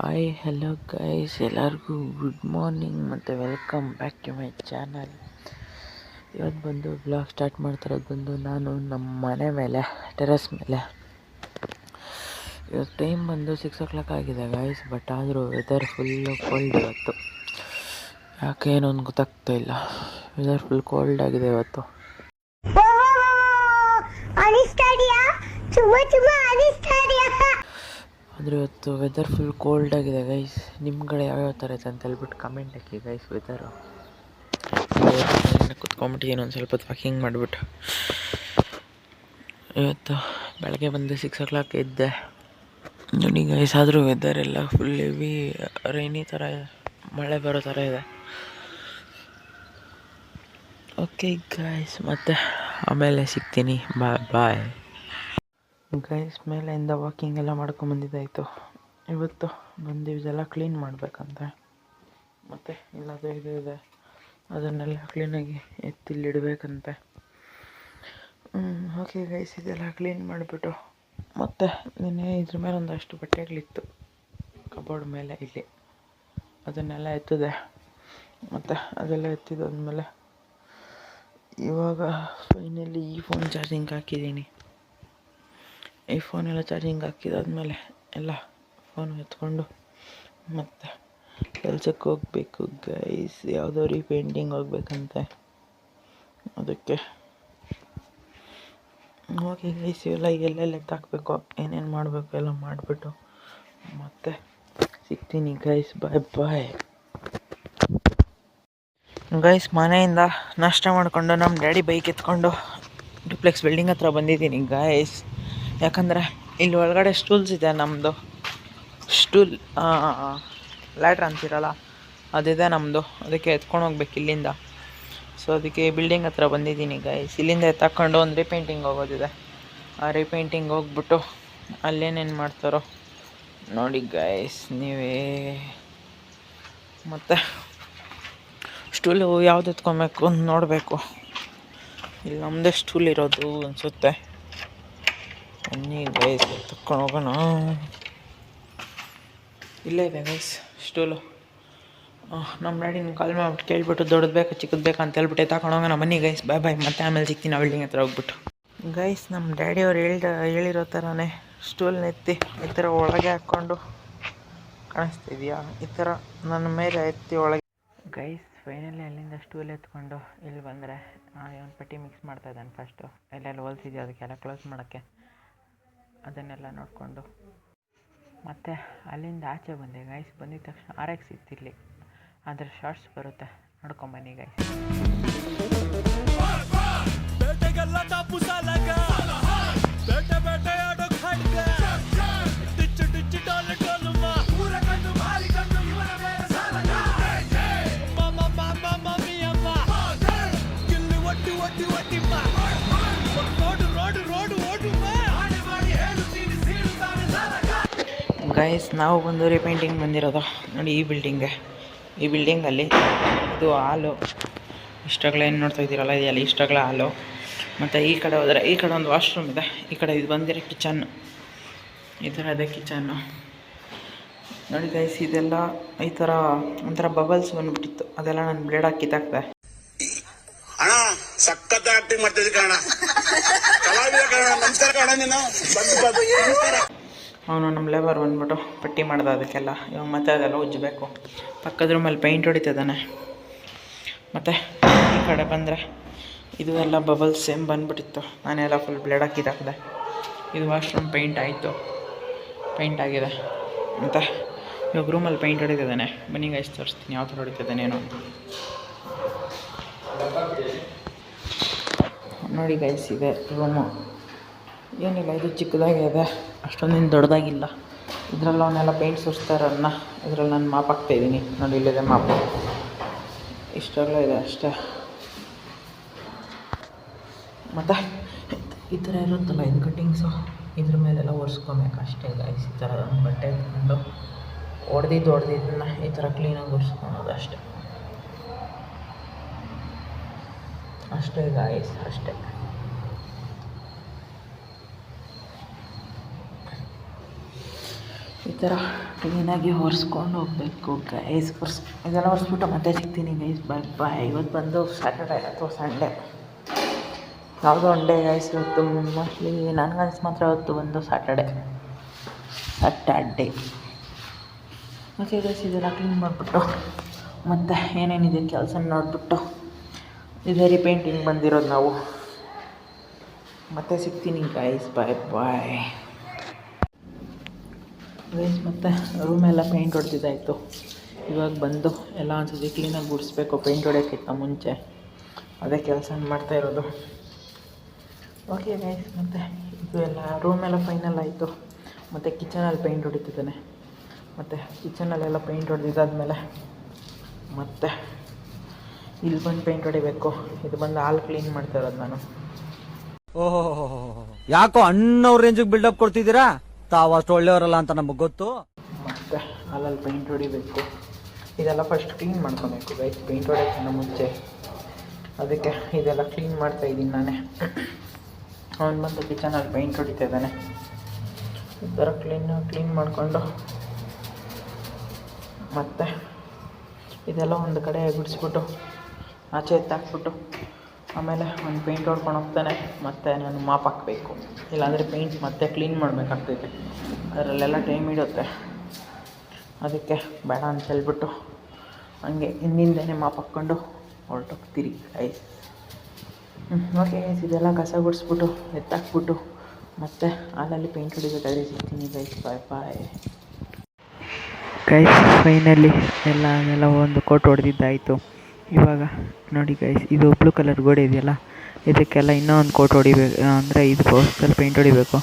Hi hello guys, ಎಲ್ಲರಿಗೂ good morning ಮತ್ತು welcome back to my channel. ಇವತ್ತು ಬಂದು ಬ್ಲಾಗ್ ಸ್ಟಾರ್ಟ್ ಮಾಡ್ತಿರೋದು ಬಂದು ನಾನು ನಮ್ಮ ಮನೆ ಮೇಲೆ ಟೆರೆಸ್ ಮೇಲೆ. ಇವತ್ತು ಟೈಮ್ ಬಂದು 6 o'clock ಆಗಿದೆ ಗೈಸ್, ಬಟ್ ಆದರೂ ವೆದರ್ ಫುಲ್ಲು ಕೋಲ್ಡ್ ಇವತ್ತು. ಯಾಕೆ ಏನೊಂದು ಗೊತ್ತಾಗ್ತಾ ಇಲ್ಲ, ವೆದರ್ ಫುಲ್ ಕೋಲ್ಡ್ ಆಗಿದೆ ಇವತ್ತು. ಆದರೆ ಇವತ್ತು ವೆದರ್ ಫುಲ್ ಕೋಲ್ಡ್ ಆಗಿದೆ ಗೈಸ್. ನಿಮ್ಮ ಕಡೆ ಯಾವ್ಯಾವ ಥರ ಇದೆ ಅಂತ ಹೇಳ್ಬಿಟ್ಟು ಕಮೆಂಟ್ ಹಾಕಿ ಗೈಸ್. ವೆದರು ಕುತ್ಕೊಂಡ್ಬಿಟ್ಟಿದ್ದೀನಿ ಒಂದು ಸ್ವಲ್ಪ ಹೊತ್ತು ವಾಕಿಂಗ್ ಮಾಡಿಬಿಟ್ಟು. ಇವತ್ತು ಬೆಳಗ್ಗೆ ಬಂದು 6 o'clock ಇದ್ದೆ ನೋಡಿ ಗೈಸ್. ಆದರೂ ವೆದರ್ ಎಲ್ಲ ಫುಲ್ ಹೆವಿ ರೈನಿ ಥರ ಇದೆ, ಮಳೆ ಬರೋ ಥರ ಇದೆ. ಓಕೆ ಗೈಸ್, ಮತ್ತು ಆಮೇಲೆ ಸಿಗ್ತೀನಿ, ಬಾಯ್ ಬಾಯ್ ಗೈಸ್. ಮೇಲೆಯಿಂದ ವಾಕಿಂಗ್ ಎಲ್ಲ ಮಾಡ್ಕೊಂಬಂದಿದ್ದಾಯಿತು. ಇವತ್ತು ಬಂದು ಇದೆಲ್ಲ ಕ್ಲೀನ್ ಮಾಡಬೇಕಂತೆ, ಮತ್ತು ಇಲ್ಲದು ಇದು ಇದೆ ಅದನ್ನೆಲ್ಲ ಕ್ಲೀನಾಗಿ ಎತ್ತಿಲ್ಲಿಡಬೇಕಂತೆ. ಓಕೆ ಗೈಸ್, ಇದೆಲ್ಲ ಕ್ಲೀನ್ ಮಾಡಿಬಿಟ್ಟು ಮತ್ತು ನಿನ್ನೆ ಇದ್ರ ಮೇಲೆ ಒಂದಷ್ಟು ಬಟ್ಟೆಗಳಿತ್ತು ಕಬೋರ್ಡ್ ಮೇಲೆ ಇಲ್ಲಿ, ಅದನ್ನೆಲ್ಲ ಎತ್ತಿದೆ. ಮತ್ತು ಅದೆಲ್ಲ ಎತ್ತಿದಾದ್ಮೇಲೆ ಇವಾಗ ಫೈನಲಿ ಈ ಫೋನ್ ಚಾರ್ಜಿಂಗ್ ಹಾಕಿದ್ದೀನಿ. ಈ ಫೋನೆಲ್ಲ ಚಾರ್ಜಿಂಗ್ ಹಾಕಿದಾದ್ಮೇಲೆ ಎಲ್ಲ ಫೋನ್ ಎತ್ಕೊಂಡು ಮತ್ತು ಕೆಲ್ಸಕ್ಕೆ ಹೋಗಬೇಕು ಗೈಸ್. ಯಾವುದೋ ರೀಪೇಂಟಿಂಗ್ ಹೋಗ್ಬೇಕಂತೆ, ಅದಕ್ಕೆ ಓಕೆ ಗೈಸ್. ಇವೆಲ್ಲ ಎಲ್ಲೆಲ್ಲ ಎತ್ತಾಕಬೇಕು, ಏನೇನು ಮಾಡಬೇಕು ಎಲ್ಲ ಮಾಡಿಬಿಟ್ಟು ಮತ್ತೆ ಸಿಗ್ತೀನಿ ಗೈಸ್, ಬಾಯ್ ಬಾಯ್ ಗೈಸ್. ಮನೆಯಿಂದ ನಾಷ್ಟ ಮಾಡಿಕೊಂಡು ನಮ್ಮ ಡ್ಯಾಡಿ ಬೈಕ್ ಎತ್ಕೊಂಡು ಡ್ಯೂಪ್ಲೆಕ್ಸ್ ಬಿಲ್ಡಿಂಗ್ ಹತ್ರ ಬಂದಿದ್ದೀನಿ ಗೈಸ್. ಯಾಕಂದರೆ ಇಲ್ಲಿ ಒಳಗಡೆ ಸ್ಟೂಲ್ಸ್ ಇದೆ, ನಮ್ಮದು ಸ್ಟೂಲ್ ಲ್ಯಾಡ್ರ್ ಅಂತಿರಲ್ಲ ಅದಿದೆ ನಮ್ಮದು, ಅದಕ್ಕೆ ಎತ್ಕೊಂಡು ಹೋಗ್ಬೇಕು ಇಲ್ಲಿಂದ. ಸೊ ಅದಕ್ಕೆ ಬಿಲ್ಡಿಂಗ್ ಹತ್ರ ಬಂದಿದ್ದೀನಿ ಗೈಸ್. ಇಲ್ಲಿಂದ ಎತ್ತಾಕೊಂಡು ಒಂದು ರೀಪೇಂಟಿಂಗ್ ಹೋಗೋದಿದೆ. ಆ ರೀಪೇಂಟಿಂಗ್ ಹೋಗ್ಬಿಟ್ಟು ಅಲ್ಲೇನೇನು ಮಾಡ್ತಾರೋ ನೋಡಿ ಗೈಸ್ ನೀವೇ. ಮತ್ತು ಸ್ಟೂಲು ಯಾವ್ದು ಎತ್ಕೊಬೇಕು ಅಂತ ನೋಡಬೇಕು. ಇಲ್ಲಿ ನಮ್ಮದೇ ಸ್ಟೂಲ್ ಇರೋದು ಅನಿಸುತ್ತೆ. ಬನ್ನಿ ಗೈಸ್, ತಕ್ಕೊಂಡು ಹೋಗೋಣ. ಇಲ್ಲೇ ಇದೆ ಗೈಸ್ ಸ್ಟೂಲು. ನಮ್ಮ ಡ್ಯಾಡಿನ ಕಾಲ್ ಮಾಡ್ಬಿಟ್ಟು ಕೇಳ್ಬಿಟ್ಟು ದೊಡ್ಡದು ಬೇಕು ಚಿಕ್ಕದು ಬೇಕಾ ಅಂತ ಹೇಳ್ಬಿಟ್ಟು ತಗೊಂಡು ಹೋಗೋಣ. ಬನ್ನಿ ಗೈಸ್, ಬಾಯ್ ಬಾಯ್. ಮತ್ತೆ ಆಮೇಲೆ ಸಿಗ್ತೀನಿ ಆ ಬಿಲ್ಡಿಂಗ್ ಹತ್ರ ಹೋಗ್ಬಿಟ್ಟು. ಗೈಸ್, ನಮ್ಮ ಡ್ಯಾಡಿಯವ್ರು ಹೇಳಿರೋ ಥರನೇ ಸ್ಟೂಲ್ನ ಎತ್ತಿ ಈ ಥರ ಒಳಗೆ ಹಾಕ್ಕೊಂಡು, ಕಾಣಿಸ್ತಿದೆಯಾ, ಈ ಥರ ನನ್ನ ಮೇಲೆ ಎತ್ತಿ ಒಳಗೆ. ಗೈಸ್ ಫೈನಲಿ ಅಲ್ಲಿಂದ ಸ್ಟೂಲ್ ಎತ್ಕೊಂಡು ಇಲ್ಲಿ ಬಂದರೆ ಒಂದು ಪಟ್ಟಿ ಮಿಕ್ಸ್ ಮಾಡ್ತಾಯಿದ್ದಾನೆ. ಫಸ್ಟು ಎಲ್ಲೆಲ್ಲ ಹೋಲ್ಸಿದೆಯೋ ಅದಕ್ಕೆಲ್ಲ ಕ್ಲೋಸ್ ಮಾಡೋಕ್ಕೆ, ಅದನ್ನೆಲ್ಲ ನೋಡಿಕೊಂಡು ಮತ್ತು ಅಲ್ಲಿಂದ ಆಚೆ ಬಂದೆ ಗೈಸ್. ಬಂದಿದ ತಕ್ಷಣ RX ಇತ್ತಿಲ್ಲಿ, ಅದರ ಶಾರ್ಟ್ಸ್ ಬರುತ್ತೆ, ನೋಡ್ಕೊಂಬನ್ನಿ ಗೈಸ್. ಗೈಸ್ ನಾವು ಬಂದು ರೀಪೇಂಟಿಂಗ್ ಬಂದಿರೋದು ನೋಡಿ ಈ ಬಿಲ್ಡಿಂಗಲ್ಲಿ. ಇದು ಹಾಲು, ಇಷ್ಟಗಳೇನು ನೋಡ್ತಾ ಇದ್ದೀರಲ್ಲ ಇದೆಯಲ್ಲ, ಇಷ್ಟಗಳ ಹಾಲು. ಮತ್ತು ಈ ಕಡೆ ಹೋದರೆ ಈ ಕಡೆ ಒಂದು ವಾಶ್ರೂಮ್ ಇದೆ, ಈ ಕಡೆ ಇದು ಬಂದಿರೋ ಕಿಚನ್ನು, ಈ ಥರ ಇದೆ ಕಿಚನ್ನು ನೋಡಿ ಗೈಸ್. ಇದೆಲ್ಲ ಈ ಥರ ಒಂಥರ ಬಬಲ್ಸ್ ಬಂದುಬಿಟ್ಟಿತ್ತು, ಅದೆಲ್ಲ ನಾನು ಬ್ಲೇಡ್ ಹಾಕಿ ಕಿತ್ತಾಕ್ದೆ. ಅವನು ನಮ್ಮ ಲೇಬರ್ ಬಂದ್ಬಿಟ್ಟು ಪಟ್ಟಿ ಮಾಡ್ದೆ ಅದಕ್ಕೆಲ್ಲ. ಇವಾಗ ಮತ್ತೆ ಅದೆಲ್ಲ ಉಜ್ಜಬೇಕು. ಪಕ್ಕದ ರೂಮಲ್ಲಿ ಪೇಂಟ್ ಹೊಡಿತಿದ್ದಾನೆ. ಮತ್ತು ಈ ಕಡೆ ಬಂದರೆ ಇದು ಎಲ್ಲ ಬಬಲ್ಸ್ ಸೇಮ್ ಬಂದುಬಿಟ್ಟಿತ್ತು, ನಾನೆಲ್ಲ ಫುಲ್ ಬ್ಲೇಡ್ ಹಾಕಿ ಕಿತ್ತಾಕ್ದೆ. ಇದು ವಾಶ್ರೂಮ್ ಪೇಂಟ್ ಆಯಿತು, ಪೇಂಟ್ ಆಗಿದೆ. ಮತ್ತು ಇವಾಗ ರೂಮಲ್ಲಿ ಪೇಂಟ್ ಹೊಡಿತಿದ್ದಾನೆ. ಬನ್ನಿ ಗೈಸ್ ತೋರಿಸ್ತೀನಿ ಯಾವ ಥರ ಹೊಡಿತಿದ್ದಾನೆ ಏನೋ ಅಂತ ನೋಡಿ ಗೈಸ್. ಇದೆ ರೂಮು, ಏನಿಲ್ಲ, ಇದು ಚಿಕ್ಕದಾಗಿದೆ, ಅಷ್ಟೊಂದೇನು ದೊಡ್ಡದಾಗಿಲ್ಲ. ಇದರಲ್ಲಿ ಅವನ್ನೆಲ್ಲ ಪೇಂಟ್ ಸುರಿಸ್ತಾರನ್ನ, ಇದರಲ್ಲಿ ನಾನು ಮಾಪ್ ಹಾಕ್ತಾಯಿದ್ದೀನಿ ನೋಡಿ. ಇಲ್ಲಿದೆ ಮಾಪು, ಇಷ್ಟೆಲ್ಲ ಇದೆ ಅಷ್ಟೇ. ಮತ್ತು ಈ ಥರ ಇರುತ್ತಲ್ಲ ಇದು ಕಟ್ಟಿಂಗ್ಸು, ಇದ್ರ ಮೇಲೆಲ್ಲ ಒರೆಸ್ಕೊಬೇಕು ಅಷ್ಟೇ ಗೈಸ್. ಈ ಥರ ಬಟ್ಟೆ ಎತ್ಕೊಂಡು ಹೊಡೆದಿದ್ದನ್ನ ಈ ಥರ ಕ್ಲೀನಾಗಿ ಒರೆಸ್ಕೊಳೋದು ಅಷ್ಟೇ ಗೈಸ್, ಅಷ್ಟೇ. ಥರ ಕ್ಲೀನಾಗಿ ಒರೆಸ್ಕೊಂಡು ಹೋಗಬೇಕು ಗೈಸ್. ಇದೆಲ್ಲ ಒರೆಸ್ಬಿಟ್ಟು ಮತ್ತೆ ಸಿಗ್ತೀನಿ ಗೈಸ್. ಬಾಯ್. ಇವತ್ತು ಬಂದು ಸ್ಯಾಟರ್ಡೆ ಅಥವಾ ಸಂಡೇ ಯಾವುದೋ ಒನ್ ಡೇ ಗೈಸ್. ಇವತ್ತು ಮೋಸ್ಟ್ಲಿ ನನಗನ್ಸ್ ಮಾತ್ರ ಇವತ್ತು ಬಂದು ಸ್ಯಾಟರ್ಡೆ. ಓಕೆ ಗೈಸ್, ಇದೆಲ್ಲ ಕ್ಲೀನ್ ಮಾಡಿಬಿಟ್ಟು ಮತ್ತು ಏನೇನಿದೆ ಕೆಲಸ ನೋಡಿಬಿಟ್ಟು ಇದೇ ರೀಪೇಂಟಿಂಗ್ ಬಂದಿರೋದು ನಾವು. ಮತ್ತೆ ಸಿಗ್ತೀನಿ ಗೈಸ್. Bye guys. ಮತ್ತು ರೂಮೆಲ್ಲ ಪೇಂಟ್ ಹೊಡೆದಿದ್ದಾಯಿತು. ಇವಾಗ ಬಂದು ಎಲ್ಲ ಒಂದ್ಸತಿ ಕ್ಲೀನಾಗಿ ಗುಡಿಸ್ಬೇಕು ಪೇಂಟ್ ಹೊಡೆಯೋಕ್ಕಿಂತ ಮುಂಚೆ. ಅದೇ ಕೆಲಸ ಮಾಡ್ತಾಯಿರೋದು. ಓಕೆ ಗೈಸ್, ಮತ್ತು ಇದು ಎಲ್ಲ ರೂಮೆಲ್ಲ ಫೈನಲ್ ಆಯಿತು. ಮತ್ತು ಕಿಚನಲ್ಲಿ ಪೇಂಟ್ ಹೊಡಿತಿದ್ದಾನೆ. ಮತ್ತು ಕಿಚನಲ್ಲೆಲ್ಲ ಪೇಂಟ್ ಹೊಡೆದಿದ್ದಾದ್ಮೇಲೆ ಮತ್ತು ಇಲ್ಲಿ ಬಂದು ಪೇಂಟ್ ಹೊಡಿಬೇಕು. ಇದು ಬಂದು ಹಾಲು ಕ್ಲೀನ್ ಮಾಡ್ತಾ ಇರೋದು ನಾನು. ಓಹೋ, ಯಾಕೋ ಅಣ್ಣವ್ರ ರೇಂಜಿಗೆ ಬಿಲ್ಡಪ್ ಕೊಡ್ತಿದ್ದೀರಾ? ತಾವು ಅಷ್ಟು ಒಳ್ಳೆಯವರಲ್ಲ ಅಂತ ನಮಗೆ ಗೊತ್ತು. ಮತ್ತು ಹಾಲಲ್ಲಿ ಪೇಂಟ್ ಹೊಡಿಬೇಕು. ಇದೆಲ್ಲ ಫಸ್ಟ್ ಕ್ಲೀನ್ ಮಾಡ್ಕೊಬೇಕು ಗೈಸ್ ಪೇಂಟ್ ಹೊಡೆಯೋಕ್ಕಿಂತ ಮುಂಚೆ. ಅದಕ್ಕೆ ಇದೆಲ್ಲ ಕ್ಲೀನ್ ಮಾಡ್ತಾಯಿದ್ದೀನಿ ನಾನೇ. ಅವನು ಬಂದು ಕಿಚನಲ್ಲಿ ಪೇಂಟ್ ಹೊಡಿತಾ ಇದ್ದಾನೆ. ಈ ಥರ ಕ್ಲೀನ್ ಮಾಡಿಕೊಂಡು ಮತ್ತು ಇದೆಲ್ಲ ಒಂದು ಕಡೆ ಗುಡಿಸ್ಬಿಟ್ಟು ಆಚೆ ಎತ್ತಾಕ್ಬಿಟ್ಟು ಆಮೇಲೆ ಒಂದು ಪೇಂಟ್ ಹೊಡ್ಕೊಂಡು ಹೋಗ್ತಾನೆ. ಮತ್ತು ನಾನು ಮಾಪ್ ಹಾಕಬೇಕು, ಇಲ್ಲಾಂದರೆ ಪೇಂಟ್ ಮತ್ತೆ ಕ್ಲೀನ್ ಮಾಡಬೇಕಾಗ್ತೈತೆ. ಅದರಲ್ಲೆಲ್ಲ ಟೈಮ್ ಹಿಡಿಯುತ್ತೆ. ಅದಕ್ಕೆ ಬೇಡ ಅಂತ ಹೇಳ್ಬಿಟ್ಟು ಹಂಗೆ ಹಿಂದಿಂದನೇ ಮಾಪ್ ಹಾಕ್ಕೊಂಡು ಹೊರಟೋಗ್ತೀರಿ ಗೈಸ್. ಓಕೆ ಗೈಸ್, ಇದೆಲ್ಲ ಕಸ ಗುಡಿಸ್ಬಿಟ್ಟು ಎತ್ತಾಕ್ಬಿಟ್ಟು ಮತ್ತು ಹಾಲಲ್ಲಿ ಪೇಂಟ್ ಹೊಡಿಬೇಕಾದ್ರೆ ಸಿಗ್ತೀನಿ ಗೈಸ್. Bye guys. ಫೈನಲಿ ಎಲ್ಲ ಒಂದು ಕೋಟ್ ಹೊಡೆದಿದ್ದಾಯಿತು. ಇವಾಗ ನೋಡಿ ಗೈಸ್, ಇದು ಬ್ಲೂ ಕಲರ್ ಗೋಡೆ ಇದೆಯಲ್ಲ, ಇದಕ್ಕೆಲ್ಲ ಇನ್ನೂ ಒಂದು ಕೋಟ್ ಹೊಡಿಬೇಕು. ಅಂದರೆ ಇದು ಫಸ್ಟಲ್ಲಿ ಪೇಂಟ್ ಹೊಡಿಬೇಕು.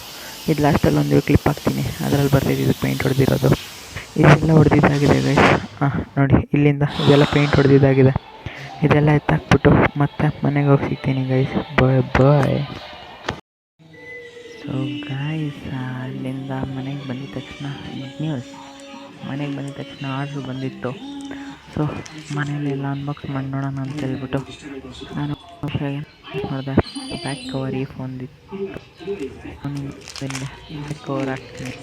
ಇದು ಲಾಸ್ಟಲ್ಲಿ ಒಂದು ಕ್ಲಿಪ್ ಹಾಕ್ತೀನಿ, ಅದರಲ್ಲಿ ಬರ್ತಿದ್ದು ಇದು ಪೇಂಟ್ ಹೊಡೆದಿರೋದು. ಇದೆಲ್ಲ ಹೊಡೆದಿದ್ದಾಗಿದೆ ಗೈಸ್. ನೋಡಿ ಇಲ್ಲಿಂದ ಇದೆಲ್ಲ ಪೇಂಟ್ ಹೊಡೆದಿದ್ದಾಗಿದೆ. ಇದೆಲ್ಲ ಎತ್ತಾಕ್ಬಿಟ್ಟು ಮತ್ತೆ ಮನೆಗೆ ಹೋಗಿ ಸಿಗ್ತೀನಿ ಗೈಸ್. ಬಾಯ್. ಸೊ ಗೈಸ್, ಅಲ್ಲಿಂದ ಮನೆಗೆ ಬಂದಿದ ತಕ್ಷಣ ನ್ಯೂಸ್. ಮನೆಗೆ ಬಂದಿದ ತಕ್ಷಣ ಆರ್ಡ್ರು ಬಂದಿತ್ತು. ಸೊ ಮನೇಲೆಲ್ಲ ಅನ್ಬಾಕ್ಸ್ ಮಾಡಿ ನೋಡೋಣ ಅಂತ ಹೇಳ್ಬಿಟ್ಟು ನಾನು ನೋಡಿದೆ. ಬ್ಯಾಕ್ ಕವರ್ ಈ ಫೋನ್ದಿತ್ತು. ಬ್ಯಾಕ್ ಕವರ್ ಹಾಕ್ತೀನಿ.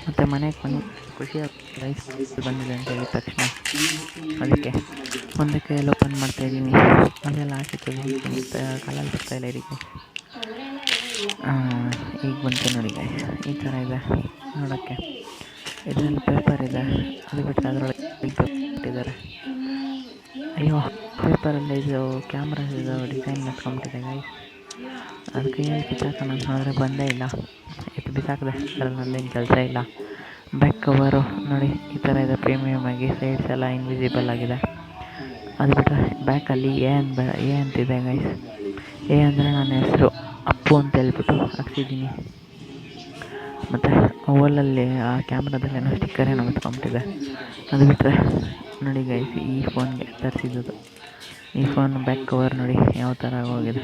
ಮತ್ತು ಮನೆಗೆ ಬಂದು ಖುಷಿ ರೈಸ್ ಬಂದಿದೆ ಅಂತ ಹೇಳಿದ ತಕ್ಷಣ ಅದಕ್ಕೆ ಒಂದೇ ಕೈಯಲ್ಲಿ ಓಪನ್ ಮಾಡ್ತಾಯಿದ್ದೀನಿ. ಅದೆಲ್ಲ ಆಚೆ ತೆಗೆದು ಮತ್ತು ಕಾಲಲ್ಲಿ ಬರ್ತಾಯಿಲ್ಲ ಇದಕ್ಕೆ. ಈಗ ಬಂತು ನೋಡಿ ಗೈಸ್, ಈ ಥರ ಇದೆ ನೋಡೋಕ್ಕೆ. ಇದರಲ್ಲಿ ಪೇಪರ್ ಇದೆ, ಅದು ಬಿಟ್ಟರೆ ಅದರೊಳಗೆ ಇಟ್ಟಿದ್ದಾರೆ. ಅಯ್ಯೋ, ಪೇಪರಲ್ಲಿ ಇದು ಕ್ಯಾಮ್ರಾ ಇದು ಡಿಸೈನ್ ಮಾಡ್ಕೊಂಬಿಟ್ಟಿದೆ ಗೈಸ್. ಅದಕ್ಕೆ ಏನು ಕಿತ್ತಾಕೋಣ ನೋಡಿದ್ರೆ ಬಂದೇ ಇಲ್ಲ. ಇದು ಬಿಸಾಕಿದೆ, ಅದರಲ್ಲಿ ನನ್ನೇನು ಕೆಲಸ ಇಲ್ಲ. ಬ್ಯಾಕ್ ಕವರು ನೋಡಿ ಈ ಥರ ಇದೆ, ಪ್ರೀಮಿಯಮ್ ಆಗಿ. ಸೈಡ್ಸ್ ಎಲ್ಲ ಇನ್ವಿಸಿಬಲ್ ಆಗಿದೆ. ಅದು ಬಿಟ್ಟರೆ ಬ್ಯಾಕಲ್ಲಿ ಎ ಅಂತಿದೆ ಗೈಸ್. ಎ ಅಂದರೆ ನನ್ನ ಹೆಸರು ಅಪ್ಪು ಅಂತ ಹೇಳ್ಬಿಟ್ಟು ಹಾಕ್ಸಿದ್ದೀನಿ. ಮತ್ತು ಓಲಲ್ಲಿ ಆ ಕ್ಯಾಮ್ರಾದಲ್ಲೇನೋ ಸ್ಟಿಕ್ಕರ್ ಏನೋ ಮುಚ್ಕೊಂಬಿಟ್ಟಿದೆ. ಅದು ಬಿಟ್ಟರೆ ನೋಡಿ ಗೈಸ್, ಈ ಫೋನ್ಗೆ ತರಿಸಿದ್ದು. ಈ ಫೋನ್ ಬ್ಯಾಕ್ ಕವರ್ ನೋಡಿ ಯಾವ ಥರ ಆಗೋಗಿದೆ.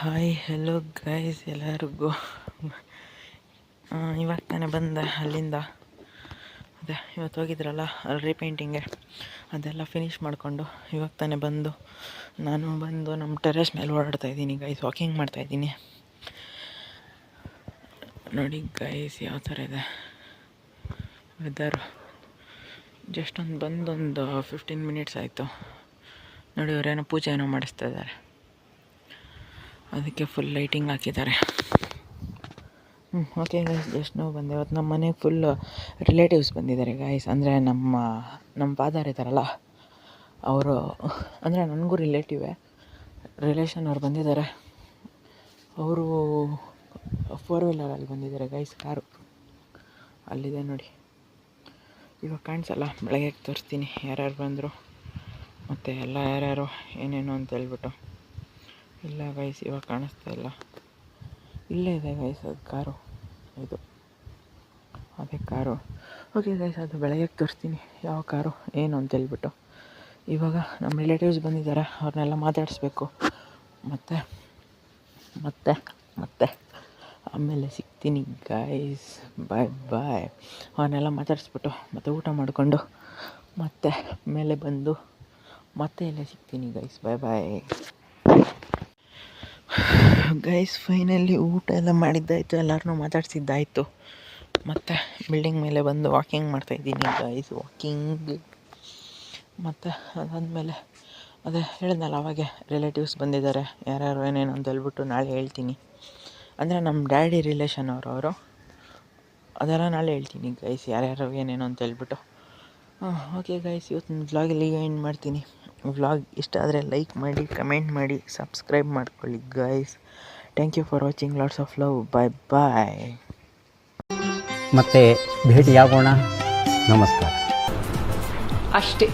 ಹಾಯ್ ಹಲೋ ಗೈಸ್ ಎಲ್ಲರಿಗೂ. ಇವಾಗ ತಾನೇ ಬಂದೆ ಅಲ್ಲಿಂದ. ಅದೇ ಇವತ್ತು ಹೋಗಿದ್ರಲ್ಲ ಅಲ್ಲಿ ರೀಪೇಂಟಿಂಗೆ, ಅದೆಲ್ಲ ಫಿನಿಷ್ ಮಾಡಿಕೊಂಡು ಇವಾಗ ತಾನೇ ಬಂದು ನಮ್ಮ ಟೆರೆಸ್ ಮೇಲೆ ಓಡಾಡ್ತಾಯಿದ್ದೀನಿ ಗೈಸ್. ವಾಕಿಂಗ್ ಮಾಡ್ತಾಯಿದ್ದೀನಿ. ನೋಡಿ ಗೈಸ್ ಯಾವ ಥರ ಇದೆ ವೆದರ್. ಜಸ್ಟ್ ಬಂದೊಂದು 15 ಮಿನಿಟ್ಸ್ ಆಯಿತು. ನೋಡಿ ಅವರೇನೋ ಪೂಜೆ ಏನೋ ಮಾಡಿಸ್ತಾ ಇದ್ದಾರೆ. ಅದಕ್ಕೆ ಫುಲ್ ಲೈಟಿಂಗ್ ಹಾಕಿದ್ದಾರೆ. ಓಕೆ ಗೈಸ್, ಜಸ್ಟ್ ನಾವು ಬಂದೆ. ಇವತ್ತು ನಮ್ಮ ಮನೆಗೆ ಫುಲ್ ರಿಲೇಟಿವ್ಸ್ ಬಂದಿದ್ದಾರೆ ಗೈಸ್. ಅಂದರೆ ನಮ್ಮ ಫಾದರ್ ಇದ್ದಾರಲ್ಲ ಅವರು, ಅಂದರೆ ನನಗೂ ರಿಲೇಷನ್ ಅವ್ರು ಬಂದಿದ್ದಾರೆ. ಅವರು 4 ವೀಲರಲ್ಲಿ ಬಂದಿದ್ದಾರೆ ಗೈಸ್. ಕಾರು ಅಲ್ಲಿದೆ ನೋಡಿ. ಇವಾಗ ಕಾಣಿಸಲ್ಲ, ಬೆಳಗ್ಗೆ ತೋರಿಸ್ತೀನಿ ಯಾರ್ಯಾರು ಬಂದರು ಮತ್ತು ಎಲ್ಲ ಯಾರ್ಯಾರು ಏನೇನು ಅಂತ ಹೇಳ್ಬಿಟ್ಟು. ಇಲ್ಲ ಗೈಸ್, ಇವಾಗ ಕಾಣಿಸ್ತಾ ಇಲ್ಲ. ಇಲ್ಲೇ ಇದೆ ಗೈಸ್ ಅದು ಕಾರು, ಇದು ಅದೇ ಕಾರು. ಓಕೆ ಗೈಸ್, ಅದು ಬೆಳಗ್ಗೆ ತೋರಿಸ್ತೀನಿ ಯಾವ ಕಾರು ಏನು ಅಂತ ಹೇಳ್ಬಿಟ್ಟು. ಇವಾಗ ನಮ್ಮ ರಿಲೇಟಿವ್ಸ್ ಬಂದಿದ್ದಾರೆ, ಅವ್ರನ್ನೆಲ್ಲ ಮಾತಾಡಿಸ್ಬೇಕು. ಮತ್ತೆ ಆಮೇಲೆ ಸಿಗ್ತೀನಿ ಗೈಸ್. ಬಾಯ್. ಅವನ್ನೆಲ್ಲ ಮಾತಾಡಿಸ್ಬಿಟ್ಟು ಮತ್ತೆ ಊಟ ಮಾಡಿಕೊಂಡು ಮತ್ತೆ ಮೇಲೆ ಬಂದು ಮತ್ತೆ ಎಲ್ಲ ಸಿಗ್ತೀನಿ ಗೈಸ್. Bye guys. ಫೈನಲಿ ಊಟ ಎಲ್ಲ ಮಾಡಿದ್ದಾಯಿತು, ಎಲ್ಲರನ್ನೂ ಮಾತಾಡ್ಸಿದ್ದಾಯಿತು. ಮತ್ತು ಬಿಲ್ಡಿಂಗ್ ಮೇಲೆ ಬಂದು ವಾಕಿಂಗ್ ಮಾಡ್ತಾಯಿದ್ದೀನಿ ಗೈಸ್, ವಾಕಿಂಗ್. ಮತ್ತು ಅದಾದಮೇಲೆ ಅದೇ ಹೇಳಿದ್ನಲ್ಲ ಅವಾಗೆ ರಿಲೇಟಿವ್ಸ್ ಬಂದಿದ್ದಾರೆ, ಯಾರ್ಯಾರು ಏನೇನು ಅಂತ ಹೇಳ್ಬಿಟ್ಟು ನಾಳೆ ಹೇಳ್ತೀನಿ. ಅಂದರೆ ನಮ್ಮ ಡ್ಯಾಡಿ ರಿಲೇಷನ್ ಅವರು ಅದೆಲ್ಲ ನಾಳೆ ಹೇಳ್ತೀನಿ ಗೈಸ್, ಯಾರ್ಯಾರು ಏನೇನು ಅಂತ ಹೇಳ್ಬಿಟ್ಟು. ಓಕೆ ಗೈಸ್, ಇವತ್ತಿನ ವ್ಲಾಗಲ್ಲಿ ಎಂಡ್ ಮಾಡ್ತೀನಿ. ವ್ಲಾಗ್ ಇಷ್ಟ ಆದರೆ ಲೈಕ್ ಮಾಡಿ, ಕಮೆಂಟ್ ಮಾಡಿ, ಸಬ್ಸ್ಕ್ರೈಬ್ ಮಾಡ್ಕೊಳ್ಳಿ guys. Thank you for watching. Lots of love. Bye bye. ಮತ್ತೆ ಭೇಟಿಯಾಗೋಣ. ನಮಸ್ಕಾರ. ಅಷ್ಟೇ.